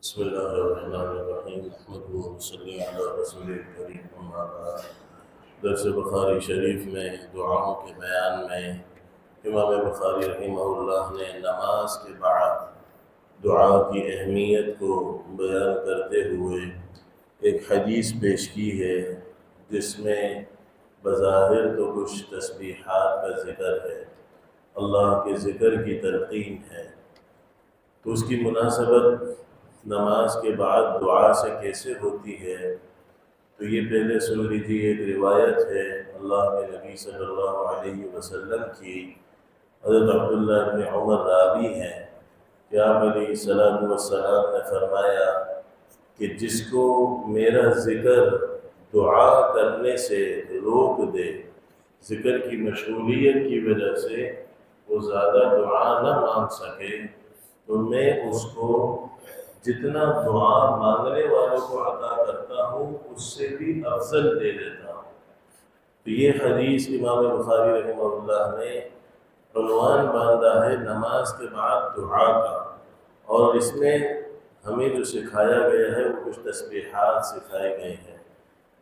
بسم اللہ الرحمن الرحیم نحمده ونصلی علی رسول الکریم اما بعد۔ درس بخاری شریف میں دعاؤں کے بیان میں امام بخاری رحمہ اللہ نے نماز کے بعد دعا کی اہمیت کو بیان کرتے ہوئے ایک حدیث پیش کی ہے جس میں بظاہر تو کچھ تسبیحات کا ذکر ہے، اللہ کے ذکر کی تلقین ہے، تو اس کی مناسبت نماز کے بعد دعا سے کیسے ہوتی ہے تو یہ پہلے سن لیجیے۔ ایک روایت ہے اللہ کے نبی صلی اللہ علیہ وسلم کی، حضرت عبداللہ بن عمر راوی ہیں کہ آپ علیہ السلام نے فرمایا کہ جس کو میرا ذکر دعا کرنے سے روک دے، ذکر کی مشغولیت کی وجہ سے وہ زیادہ دعا نہ مانگ سکے، تو میں اس کو جتنا دعا مانگنے والوں کو عطا کرتا ہوں اس سے بھی افضل دے دیتا ہوں۔ تو یہ حدیث امام بخاری رحمہ اللہ نے عنوان باندھا ہے نماز کے بعد دعا کا، اور اس میں ہمیں جو سکھایا گیا ہے وہ کچھ تسبیحات سکھائے گئے ہیں۔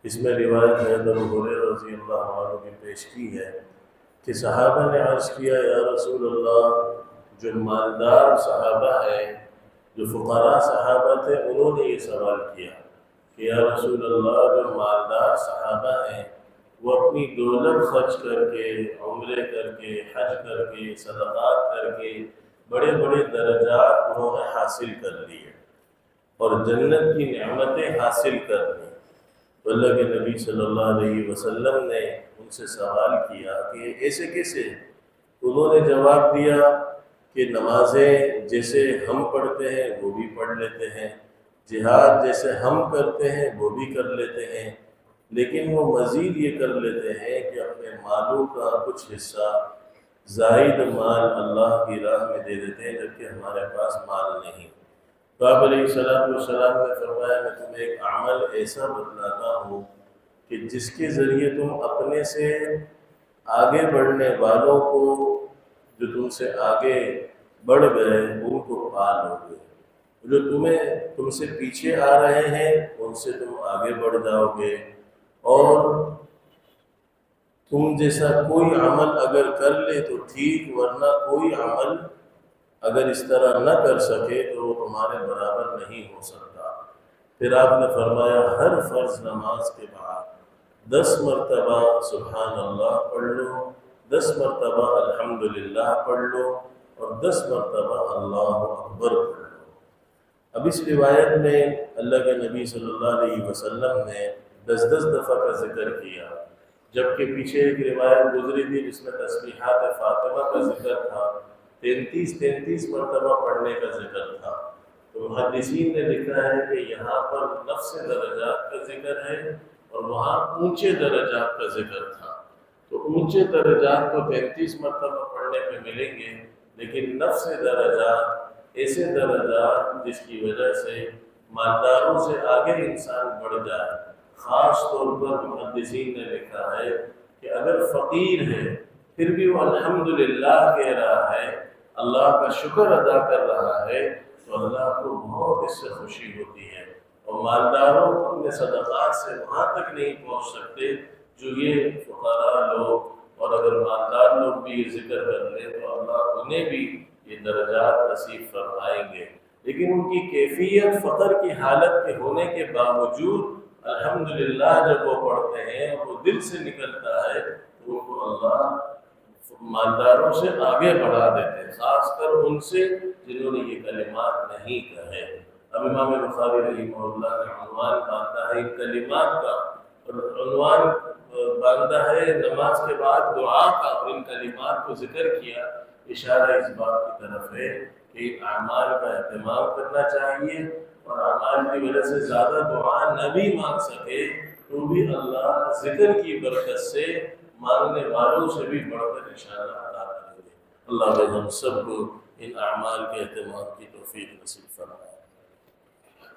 اس میں روایت ہے ابو ہریرہ رضی اللہ عنہ کی پیش کی ہے کہ صحابہ نے عرض کیا یا رسول اللہ، جو مالدار صحابہ ہیں، جو فقراء صحابہ تھے، انہوں نے یہ سوال کیا کہ یا رسول اللہ، جو مالدار صحابہ ہیں وہ اپنی دولت خرچ کر کے، عمرے کر کے، حج کر کے، صدقات کر کے بڑے بڑے درجات انہوں نے حاصل کر لیے اور جنت کی نعمتیں حاصل کر لی، تو اللہ کے نبی صلی اللہ علیہ وسلم نے ان سے سوال کیا کہ ایسے کیسے؟ انہوں نے جواب دیا کہ نمازیں جیسے ہم پڑھتے ہیں وہ بھی پڑھ لیتے ہیں، جہاد جیسے ہم کرتے ہیں وہ بھی کر لیتے ہیں، لیکن وہ مزید یہ کر لیتے ہیں کہ اپنے مالوں کا کچھ حصہ زائد مال اللہ کی راہ میں دے دیتے ہیں، جبکہ ہمارے پاس مال نہیں۔ تو آپ علیہ السلام نے فرمایا میں تمہیں ایک عمل ایسا بتلاتا ہوں کہ جس کے ذریعے تم اپنے سے آگے بڑھنے والوں کو، جو تم سے آگے بڑھ گئے، ان کو پا لو گے، جو تم سے پیچھے آ رہے ہیں ان سے تم آگے بڑھ جاؤ گے، اور تم جیسا کوئی عمل اگر کر لے تو ٹھیک، ورنہ کوئی عمل اگر اس طرح نہ کر سکے تو وہ تمہارے برابر نہیں ہو سکتا۔ پھر آپ نے فرمایا ہر فرض نماز کے بعد 10 مرتبہ سبحان اللہ پڑھ لو، 10 مرتبہ الحمدللہ پڑھ لو، اور 10 مرتبہ اللہ اکبر پڑھ لو۔ اب اس روایت میں اللہ کے نبی صلی اللہ علیہ وسلم نے 10 دفعہ کا ذکر کیا، جبکہ پیچھے ایک روایت گزری تھی جس میں تسبیحات فاطمہ کا ذکر تھا، 33 مرتبہ پڑھنے کا ذکر تھا۔ تو محدثین نے لکھا ہے کہ یہاں پر نفس درجات کا ذکر ہے اور وہاں اونچے درجات کا ذکر تھا، تو اونچے درجات تو 33 مرتبہ پڑھنے پہ ملیں گے، لیکن نفس درجات ایسے درجات جس کی وجہ سے مالداروں سے آگے انسان بڑھ جائے۔ خاص طور پر محدثین نے لکھا ہے کہ اگر فقیر ہے پھر بھی وہ الحمدللہ کہہ رہا ہے، اللہ کا شکر ادا کر رہا ہے، تو اللہ کو بہت اس سے خوشی ہوتی ہے، اور مالداروں اپنے صدقات سے وہاں تک نہیں پہنچ سکتے جو یہ فقراء لوگ، اور اگر مالدار لوگ بھی یہ ذکر کر لیں تو اللہ انہیں بھی یہ درجات نصیب فرمائیں گے، لیکن ان کی کیفیت فقر کی حالت کے ہونے کے باوجود الحمدللہ جب وہ پڑھتے ہیں وہ دل سے نکلتا ہے تو ان کو اللہ مالداروں سے آگے بڑھا دیتے ہیں، خاص کر ان سے جنہوں نے یہ کلمات نہیں کہے۔ اب امام بخاری رحمہ اللہ نے عنوان باندھا ہے ان کلمات کا، اور عنوان باندھا ہے نماز کے بعد دعا کا، اور ان کلمات کو ذکر کیا، اشارہ اس بات کی طرف ہے کہ اعمال کا اہتمام کرنا چاہیے، اور اعمال کی وجہ سے زیادہ دعا نہ بھی مانگ سکے تو بھی اللہ ذکر کی برکت سے مانگنے والوں سے بھی بڑھ کر انشاءاللہ عطا کریں گے۔ اللہ ہم سب کو ان اعمال کے اہتمام کی توفیق نصیب فرمائے۔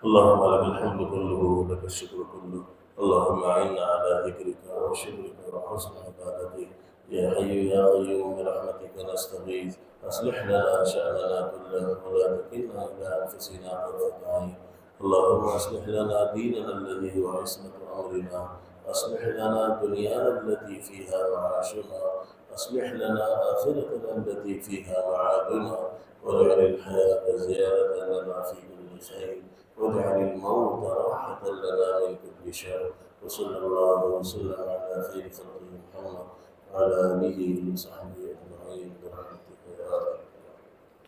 اللهم لك الحمد كله ولك الشكر كله، اللهم أعنا على ذكرك وشكرك وحسن عبادتك، يا حي يا قيوم برحمتك نستغيث، أصلح لنا شأننا كله ولا تكلنا إلى أنفسنا طرفة عين، اللهم أصلح لنا ديننا الذي هو عصمة أمرنا، أصلح لنا دنيانا التي فيها معاشنا، أصلح لنا آخرتنا التي فيها معادنا، واجعل الحياة زيادة لنا في كل خير، واجعل الموت راحة لنا من كل شر. وصلى الله وسلم على خير خلقه محمد وعلى آله وصحبه أجمعين برحمتك يا رب.